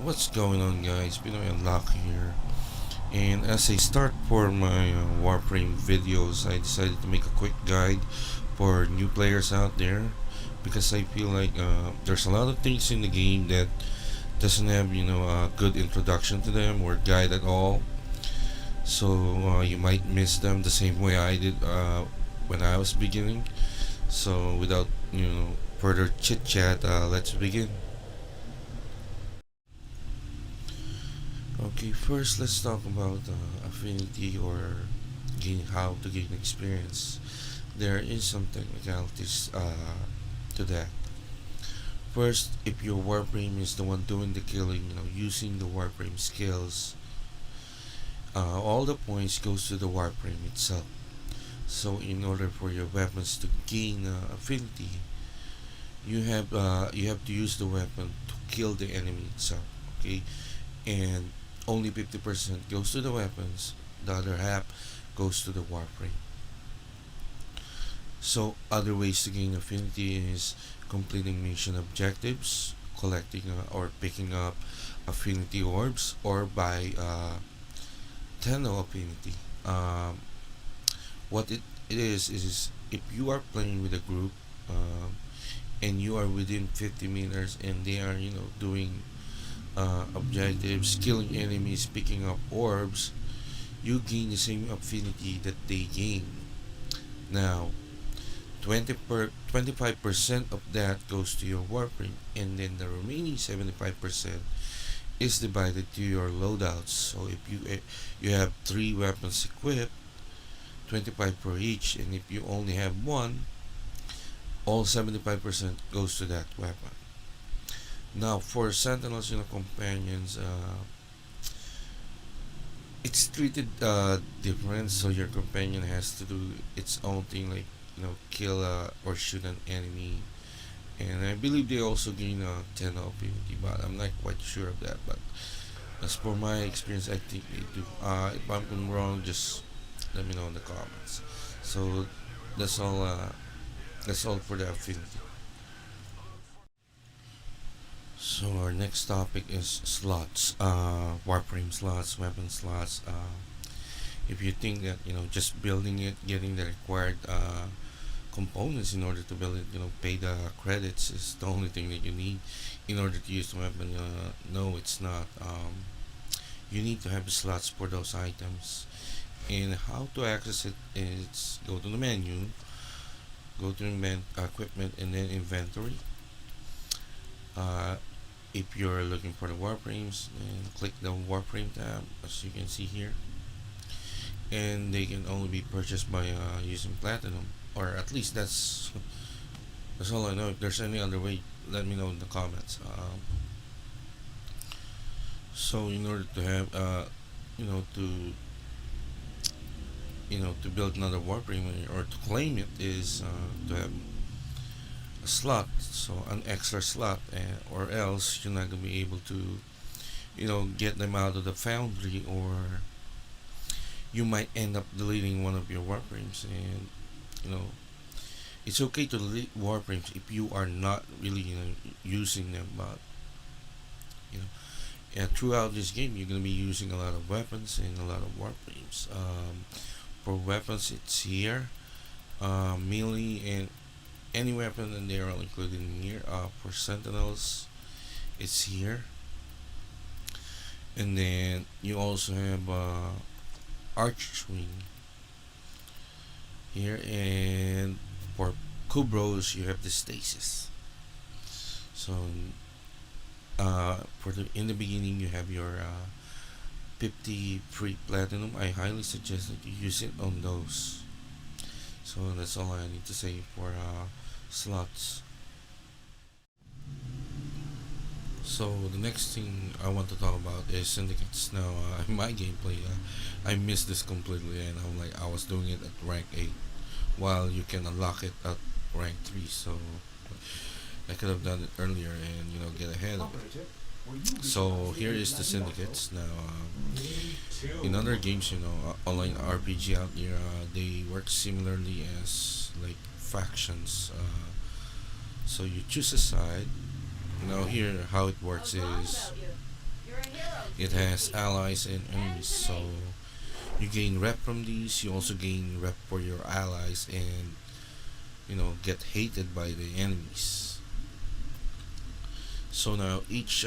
What's going on, guys? Pinoy Unlock here. And as I start for my Warframe videos, I decided to make a quick guide for new players out there because I feel like there's a lot of things in the game that doesn't have a good introduction to them or guide at all. So you might miss them the same way I did when I was beginning. So without further chit chat, let's begin. Okay, first let's talk about affinity or how to gain experience. There is some technicalities to that. First, if your warframe is the one doing the killing, using the warframe skills, all the points goes to the warframe itself. So, in order for your weapons to gain affinity, you have to use the weapon to kill the enemy itself. Okay, and only 50% goes to the weapons. The other half goes to the warframe. So other ways to gain affinity is completing mission objectives, collecting or picking up affinity orbs, or by Tenno affinity. Um, what it is if you are playing with a group and you are within 50 meters and they are doing objectives, killing enemies, picking up orbs, you gain the same affinity that they gain. Now, 25% of that goes to your warframe, and then the remaining 75% is divided to your loadouts. So if you have three weapons equipped, 25 per each, and if you only have one, all 75% goes to that weapon. Now, for sentinels, companions, it's treated different. So your companion has to do its own thing, like kill or shoot an enemy, and I believe they also gain a 10 ability, but I'm not quite sure of that. But as for my experience, I think they do. If I'm wrong, just let me know in the comments. So that's all. That's all for the affinity. So our next topic is slots, warframe slots, weapon slots. If you think that just building it, getting the required components in order to build it, pay the credits is the only thing that you need in order to use the weapon. No, it's not. You need to have the slots for those items, and how to access it is go to the menu, go to equipment, and then inventory. Uh, if you're looking for the warframes, then click the warframe tab, as you can see here, and they can only be purchased by using platinum, or at least that's all I know. If there's any other way, let me know in the comments. So in order to have you know to to build another warframe or to claim it is to have a slot, so an extra slot, or else you're not gonna be able to get them out of the foundry, or you might end up deleting one of your warframes. And you know it's okay to delete warframes if you are not really using them, but you know throughout this game you're going to be using a lot of weapons and a lot of warframes. For weapons, it's here, melee and any weapon, and they're all included in here. For sentinels, it's here, and then you also have archery here, and for kubros you have the stasis. So for the in the beginning you have your 50 free platinum. I highly suggest that you use it on those. So that's all I need to say for slots. So the next thing I want to talk about is syndicates. Now, in my gameplay, I missed this completely, and I was doing it at rank 8, while you can unlock it at rank 3. So I could have done it earlier and get ahead of it. So here is the syndicates. Now, in other games, online RPG out there, they work similarly as like factions. So you choose a side. Now here, how it works is It has allies and enemies, so you gain rep from these. You also gain rep for your allies, and get hated by the enemies. So now each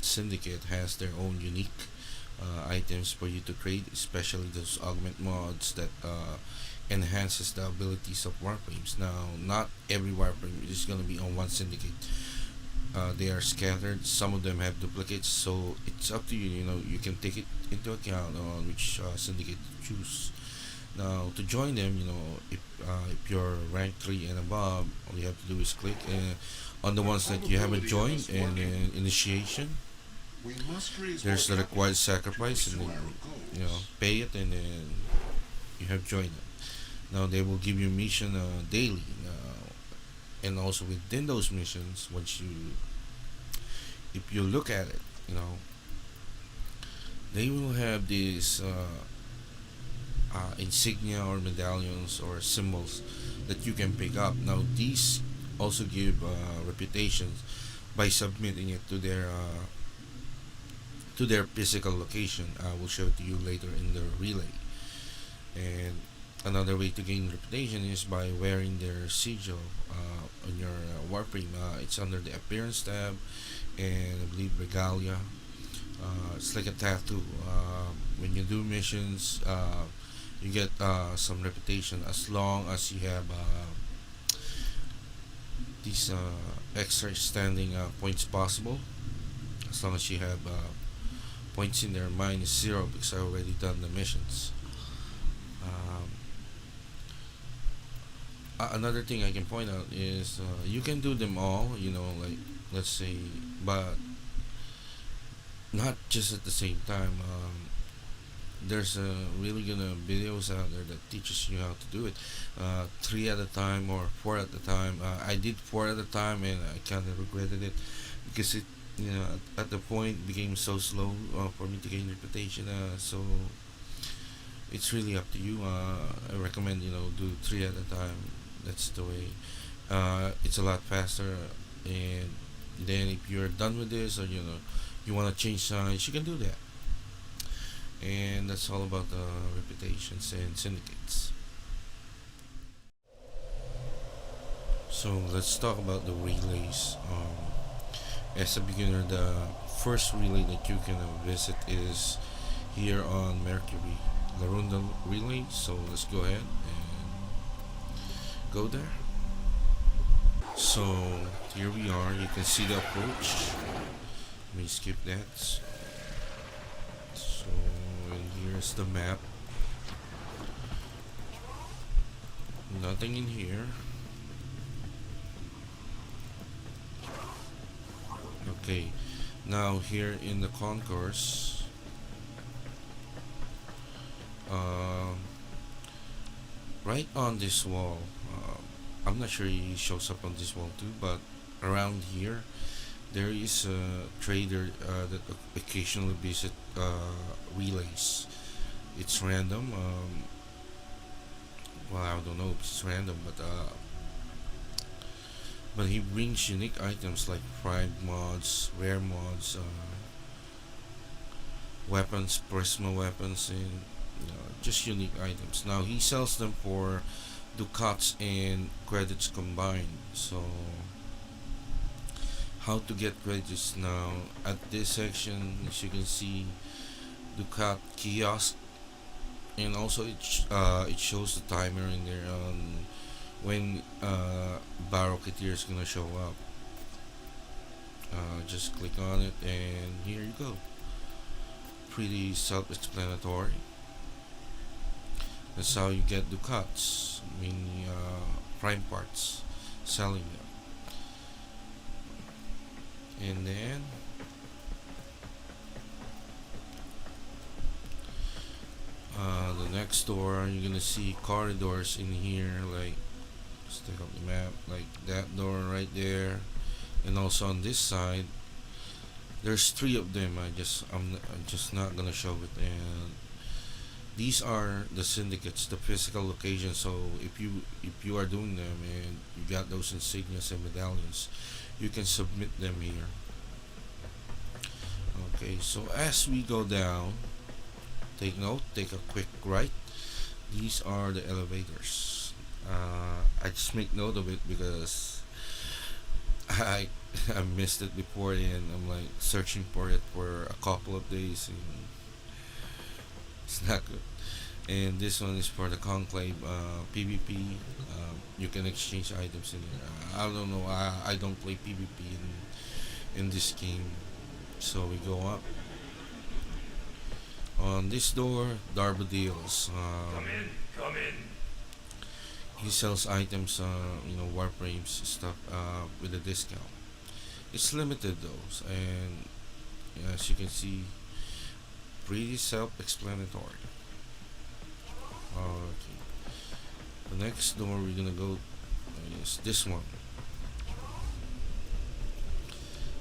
syndicate has their own unique items for you to trade, especially those augment mods that enhances the abilities of warframes. Now, not every warframe is going to be on one syndicate. They are scattered. Some of them have duplicates, so it's up to you. You can take it into account on which syndicate to choose. Now, to join them, if you're rank 3 and above, all you have to do is click on the ones that you haven't joined and initiation. There's the required sacrifice, and then pay it, and then you have joined them. Now they will give you mission daily, and also within those missions, if you look at it, they will have these insignia or medallions or symbols that you can pick up. Now these also give reputations by submitting it to their physical location. I will show it to you later in the relay. And another way to gain reputation is by wearing their sigil on your warframe. It's under the appearance tab, and I believe regalia. It's like a tattoo. When you do missions, you get some reputation as long as you have these extra standing points possible. As long as you have points in there, mine is 0 because I already done the missions. Um, Another thing I can point out is you can do them all, like let's say, but not just at the same time. There's really gonna videos out there that teaches you how to do it, 3 at a time or 4 at a time. I did 4 at a time, and I kind of regretted it because it, at the point became so slow for me to gain reputation. So it's really up to you. I recommend do 3 at a time. That's the way. It's a lot faster, and then if you're done with this, or you want to change sides, you can do that. And that's all about reputations and syndicates. So let's talk about the relays. As a beginner, the first relay that you can visit is here on Mercury, the Runda relay. So let's go ahead and go there. So here we are. You can see the approach. Let me skip that. So and here's the map. Nothing in here. Okay, now here in the concourse, um, right on this wall. I'm not sure he shows up on this wall too, but around here there is a trader that occasionally visit relays. It's random. Well, I don't know if it's random, but he brings unique items like prime mods, rare mods, weapons, prisma weapons, and just unique items. Now he sells them for ducats and credits combined. So how to get credits now? At this section, as you can see, Ducat kiosk, and also it shows the timer in there on when Barocketeer is gonna show up. Just click on it, and here you go. Pretty self-explanatory. That's how you get ducats, meaning prime parts, selling them. And then the next door, you're gonna see corridors in here, like just take up the map, like that door right there, and also on this side there's 3 of them. I'm just not gonna show it. And these are the syndicates, the physical locations. So if you are doing them and you got those insignias and medallions, you can submit them here. Okay, Okay, so as we go down, take note, take a quick right. These are the elevators. I just make note of it because I I missed it before, and I'm like searching for it for a couple of days, and it's not good. And this one is for the conclave PvP. You can exchange items in here. I don't know. I don't play PvP in this game. So we go up on this door. Darby deals. Come in, come in. He sells items, warframes stuff with a discount. It's limited though, and as you can see, pretty self-explanatory. Okay. The next door we're gonna go is this one.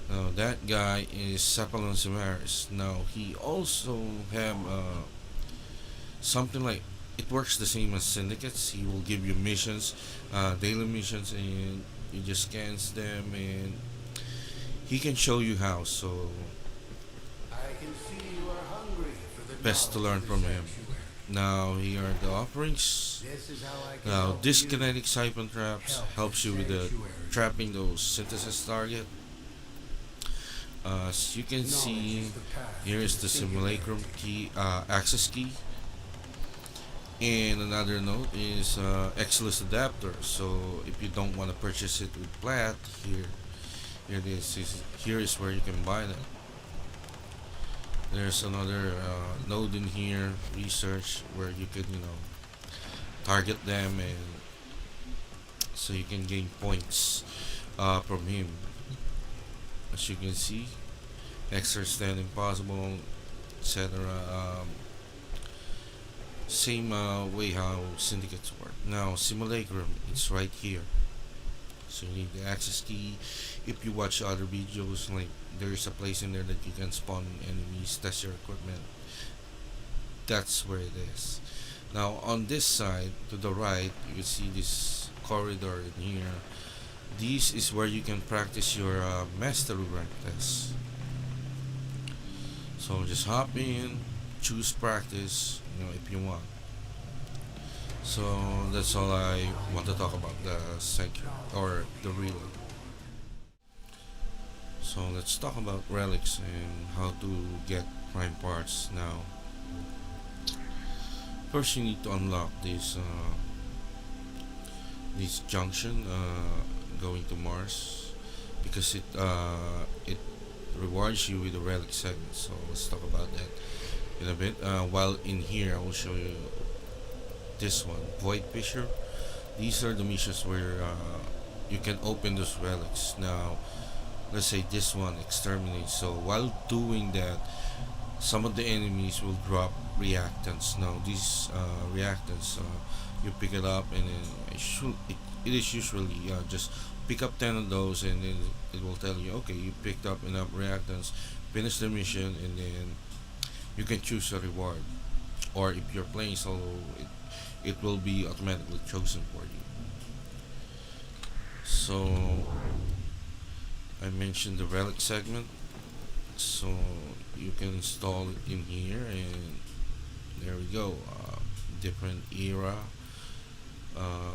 Now that guy is Sapalon Samaris. Now he also have something like it works the same as syndicates. He will give you missions, daily missions, and you just scans them, and he can show you how. So I can see you are hungry for the best to knowledge learn of the from him. sanctuary. Now here are the offerings. This is how I can Now help this you kinetic siphon traps help the helps you with the sanctuary. trapping those synthesis target. As you can Knowledge see, is the path here to is the simulacrum singularity. key, access key. And another note is Exilus adapter. So if you don't want to purchase it with plat, here it is. Here is where you can buy them. There's another node in here, research, where you can target them, and so you can gain points from him. As you can see, extra stand impossible, etc. Same way how syndicates work. Now simulacrum, it's right here. So you need the access key. If you watch other videos, like there is a place in there that you can spawn enemies, test your equipment. That's where it is. Now on this side, to the right, you can see this corridor in here. This is where you can practice your mastery rank test. So just hop in, choose practice, if you want. So that's all I want to talk about the second or the relay. So let's talk about relics and how to get prime parts now. First, you need to unlock this junction going to Mars because it rewards you with a relic segment. So let's talk about that in a bit. While in here, I will show you this one, Void Fisher. These are the missions where you can open those relics. Now, let's say this one, Exterminate. So while doing that, some of the enemies will drop reactants. Now, these reactants, you pick it up, and then it is usually just pick up 10 of those, and then it will tell you, okay, you picked up enough reactants, finish the mission, and then you can choose a reward. Or if you're playing solo, it will be automatically chosen for you. So I mentioned the relic segment, so you can install it in here, and there we go. Different era. Uh,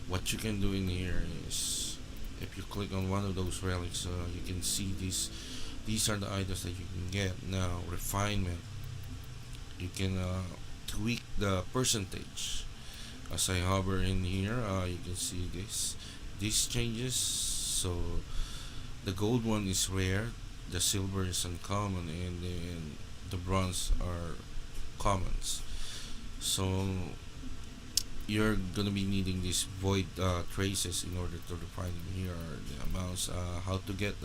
what you can do in here is, if you click on one of those relics, you can see these. These are the items that you can get now. Refinement. You can tweak the percentage. As I hover in here, you can see these changes. So the gold one is rare, the silver is uncommon, and then the bronze are commons. So you're gonna be needing these void traces in order to refine them. Here are the amounts. How to get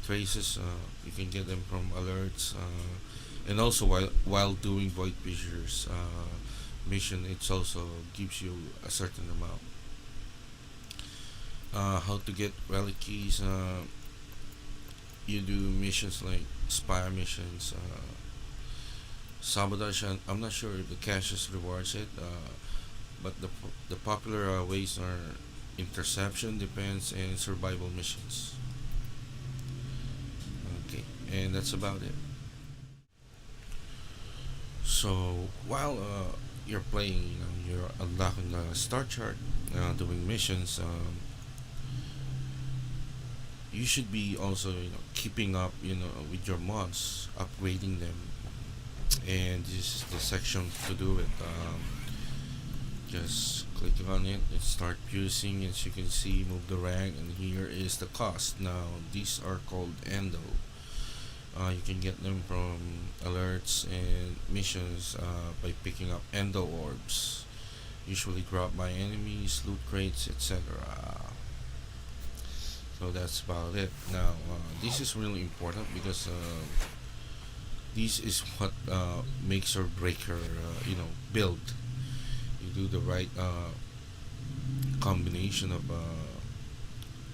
traces? You can get them from alerts, and also while doing void fissures mission, it also gives you a certain amount. How to get relic keys? You do missions like spy missions, sabotage. And I'm not sure if the caches rewards it, but the popular ways are interception, defense, and survival missions. Okay, and that's about it. So while you're playing, you're unlocking the star chart, doing missions. You should be also keeping up with your mods, upgrading them, and this is the section to do it. Just click on it and start using. As you can see, move the rank, and here is the cost. Now these are called endo. You can get them from alerts and missions by picking up endo orbs, usually dropped by enemies, loot crates, etc. So that's about it. Now this is really important because this is what makes or break your build. You do the right combination of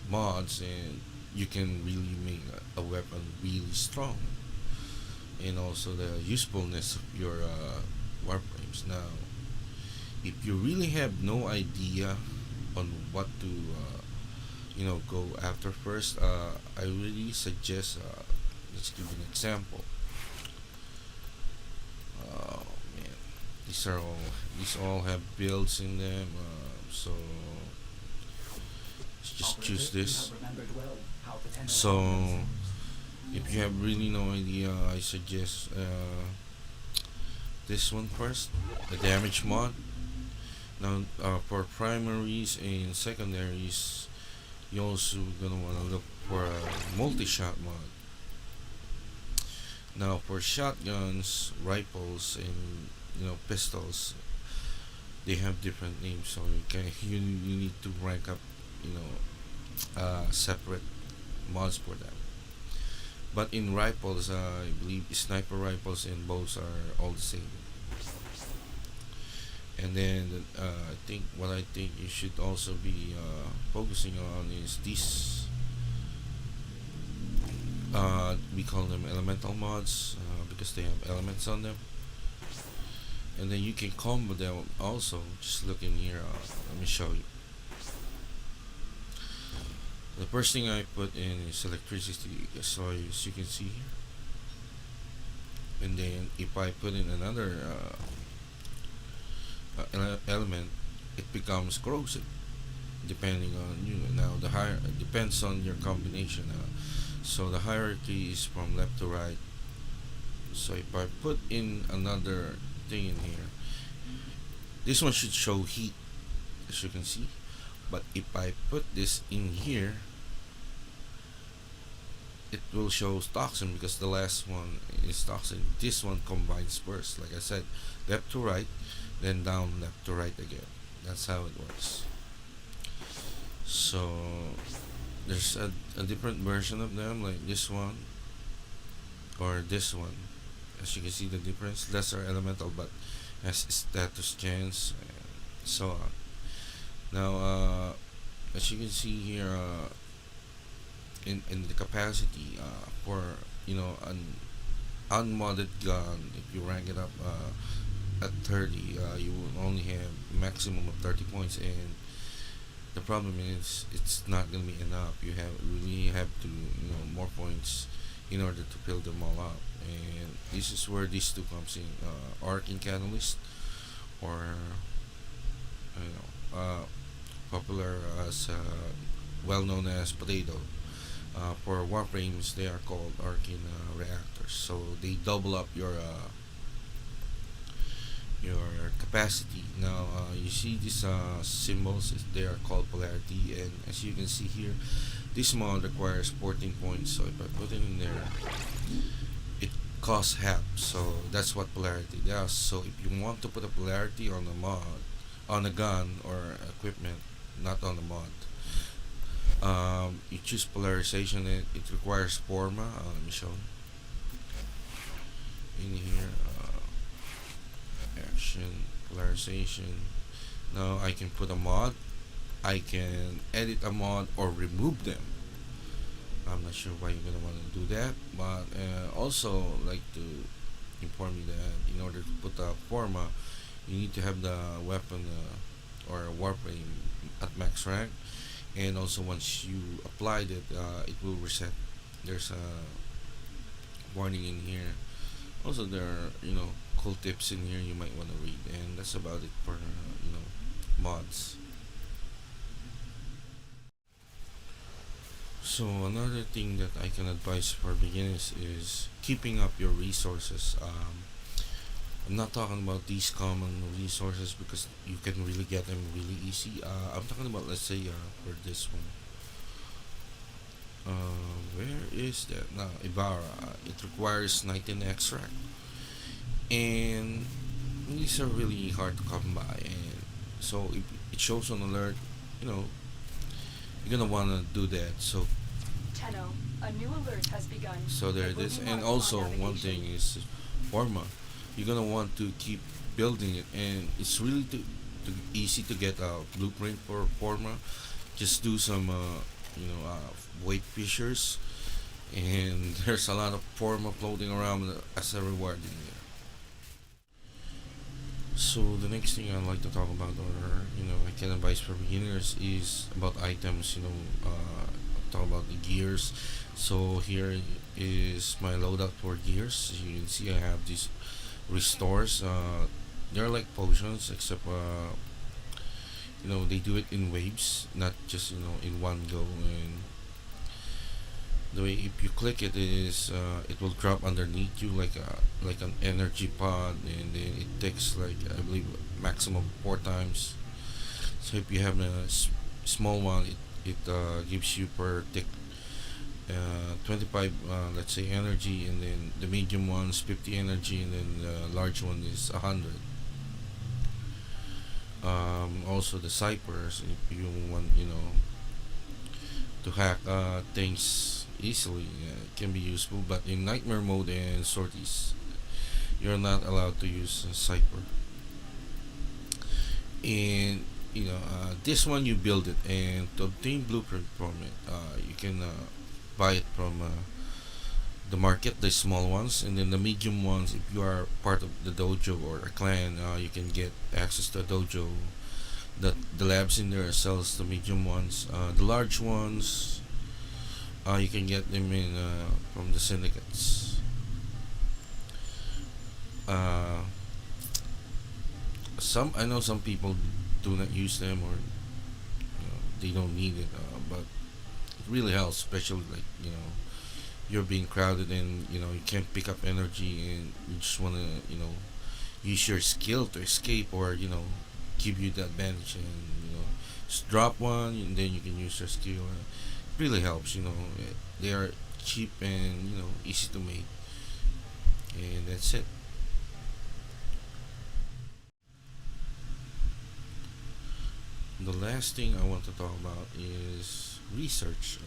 mods, and you can really make a weapon really strong, and also the usefulness of your warframes. Now if you really have no idea on what to go after first, I really suggest, let's give you an example. Oh man, these all have builds in them, so let's just choose this. So if you have really no idea, I suggest this one first, the damage mod. Now for primaries and secondaries, you also gonna wanna look for a multi-shot mod. Now for shotguns, rifles, and pistols, they have different names, so you need to rank up, you know, separate mods for them. But in rifles, I believe sniper rifles and bows are all the same. And then I think you should also be focusing on is these. We call them elemental mods because they have elements on them, and then you can combo them also. Just look in here. Let me show you. The first thing I put in is electricity, so as you can see here. And then if I put in another element, it becomes corrosive. Depending on you. Now the higher it depends on your combination. So the hierarchy is from left to right. So if I put in another thing in here, this one should show heat, as you can see. But if I put this in here, it will show toxin because the last one is toxin. This one combines first, like I said, left to right, then down left to right again. That's how it works. So there's a different version of them, like this one or this one. As you can see, the difference, lesser elemental but has status chance and so on. Now as you can see here, in the capacity for an unmodded gun, if you rank it up at 30, you will only have maximum of 30 points, and the problem is it's not gonna be enough. You really have to more points in order to fill them all up, and this is where these two comes in. Arcane Catalyst, or you popular as well known as Potato. For warframes, they are called arcane reactors. So they double up your capacity. Now you see these symbols, they are called polarity, and as you can see here, this mod requires 14 points. So if I put it in there, it costs half. So that's what polarity does. So if you want to put a polarity on a mod, on a gun or equipment, not on the mod, you choose polarization. It requires forma. Let me show in here. Action, polarization. Now I can put a mod, I can edit a mod or remove them. I'm not sure why you're gonna want to do that, but also like to inform you that in order to put a forma, you need to have the weapon or warframe at max rank, and also once you applied it, it will reset. There's a warning in here. Also, there are cool tips in here you might want to read, and that's about it for mods. So another thing that I can advise for beginners is keeping up your resources. I'm not talking about these common resources because you can really get them really easy. I'm talking about, let's say, for this one. Where is that? Now, Ibarra. It requires 19 extract, and these are really hard to come by. And so if it shows on alert, you know, you're gonna wanna do that. So Tenno, a new alert has begun. there It it will is. be And marked on also one navigation. thing is Forma. You're gonna want to keep building it, and it's really easy to get a blueprint for Forma. Just do some weight fissures, and there's a lot of Forma floating around as a reward in there. So the next thing I'd like to talk about, or I can advise for beginners, is about items. Talk about the gears. So here is my loadout for gears. As you can see, I have these restores. They're like potions, except they do it in waves, not just in one go. And the way if you click it is it will drop underneath you like an energy pod, and then it takes like I believe maximum 4 times. So if you have a small one, it gives you per tick 25 let's say energy, and then the medium one's 50 energy, and then the large one is 100. Also the ciphers, if you want to hack things easily, can be useful, but in nightmare mode and sorties you're not allowed to use a cipher. And this one you build it, and to obtain blueprint from it, you can buy it from the market, the small ones, and then the medium ones. If you are part of the dojo or a clan, you can get access to a dojo that the labs in there sells the medium ones. The large ones, you can get them in from the syndicates. Uh, some I know some people do not use them, or they don't need it, but it really helps, especially like you're being crowded, and you can't pick up energy, and you just want to use your skill to escape, or give you the advantage, and just drop one, and then you can use your skill. It really helps. They are cheap and easy to make, and that's it. The last thing I want to talk about is research.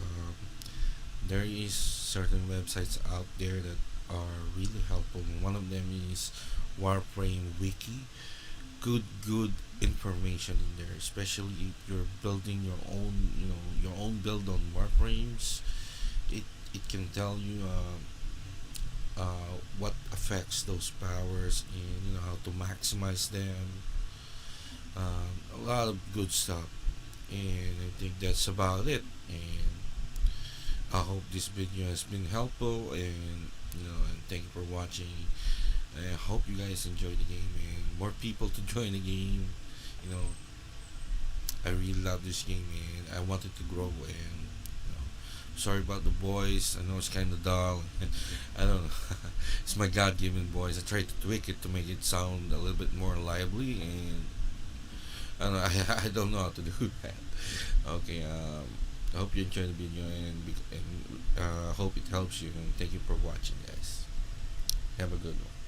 There is certain websites out there that are really helpful. One of them is Warframe Wiki. Good information in there, especially if you're building your own your own build on Warframes. It can tell you what affects those powers, and how to maximize them. A lot of good stuff, and I think that's about it. And I hope this video has been helpful, and thank you for watching. And I hope you guys enjoy the game, and more people to join the game. You know, I really love this game, and I want it to grow. And sorry about the voice. I know it's kind of dull. I don't know. It's my God-given voice. I try to tweak it to make it sound a little bit more lively, and I don't know. I don't know how to do that. Okay. I hope you enjoyed the video, and hope it helps you. And thank you for watching, guys. Have a good one.